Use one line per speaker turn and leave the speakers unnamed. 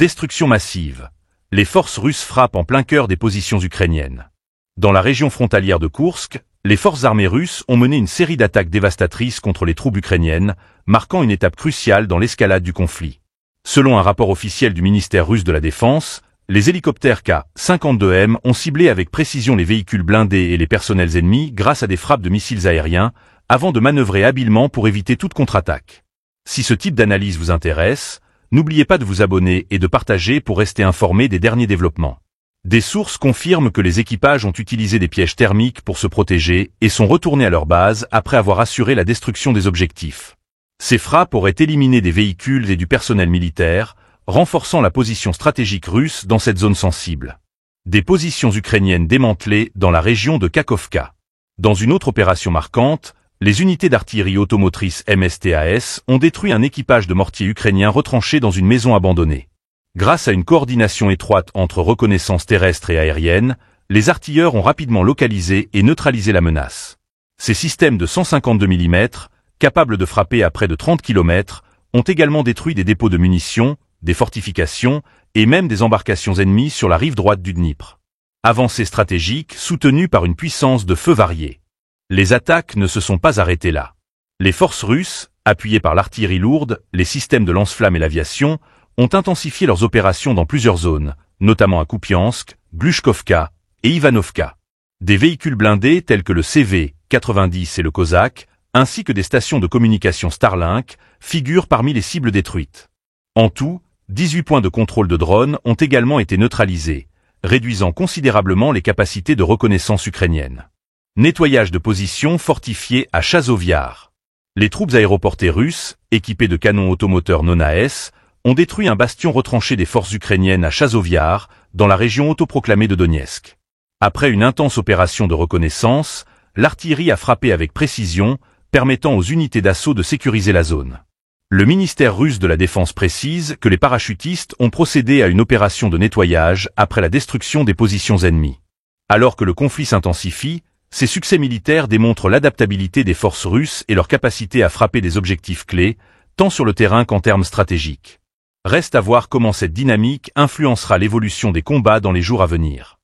Destruction massive. Les forces russes frappent en plein cœur des positions ukrainiennes. Dans la région frontalière de Koursk, les forces armées russes ont mené une série d'attaques dévastatrices contre les troupes ukrainiennes, marquant une étape cruciale dans l'escalade du conflit. Selon un rapport officiel du ministère russe de la Défense, les hélicoptères K-52M ont ciblé avec précision les véhicules blindés et les personnels ennemis grâce à des frappes de missiles aériens, avant de manœuvrer habilement pour éviter toute contre-attaque. Si ce type d'analyse vous intéresse, n'oubliez pas de vous abonner et de partager pour rester informé des derniers développements. Des sources confirment que les équipages ont utilisé des pièges thermiques pour se protéger et sont retournés à leur base après avoir assuré la destruction des objectifs. Ces frappes auraient éliminé des véhicules et du personnel militaire, renforçant la position stratégique russe dans cette zone sensible. Des positions ukrainiennes démantelées dans la région de Kakhovka. Dans une autre opération marquante, les unités d'artillerie automotrice MSTAS ont détruit un équipage de mortiers ukrainiens retranché dans une maison abandonnée. Grâce à une coordination étroite entre reconnaissance terrestre et aérienne, les artilleurs ont rapidement localisé et neutralisé la menace. Ces systèmes de 152 mm, capables de frapper à près de 30 km, ont également détruit des dépôts de munitions, des fortifications et même des embarcations ennemies sur la rive droite du Dnipr. Avancée stratégique soutenue par une puissance de feu variée. Les attaques ne se sont pas arrêtées là. Les forces russes, appuyées par l'artillerie lourde, les systèmes de lance-flammes et l'aviation, ont intensifié leurs opérations dans plusieurs zones, notamment à Kupiansk, Glushkovka et Ivanovka. Des véhicules blindés tels que le CV-90 et le Kozak, ainsi que des stations de communication Starlink, figurent parmi les cibles détruites. En tout, 18 points de contrôle de drones ont également été neutralisés, réduisant considérablement les capacités de reconnaissance ukrainiennes. Nettoyage de positions fortifiées à Chazovyar. Les troupes aéroportées russes, équipées de canons automoteurs non-AS, ont détruit un bastion retranché des forces ukrainiennes à Chazovyar, dans la région autoproclamée de Donetsk. Après une intense opération de reconnaissance, l'artillerie a frappé avec précision, permettant aux unités d'assaut de sécuriser la zone. Le ministère russe de la Défense précise que les parachutistes ont procédé à une opération de nettoyage après la destruction des positions ennemies. Alors que le conflit s'intensifie, ces succès militaires démontrent l'adaptabilité des forces russes et leur capacité à frapper des objectifs clés, tant sur le terrain qu'en termes stratégiques. Reste à voir comment cette dynamique influencera l'évolution des combats dans les jours à venir.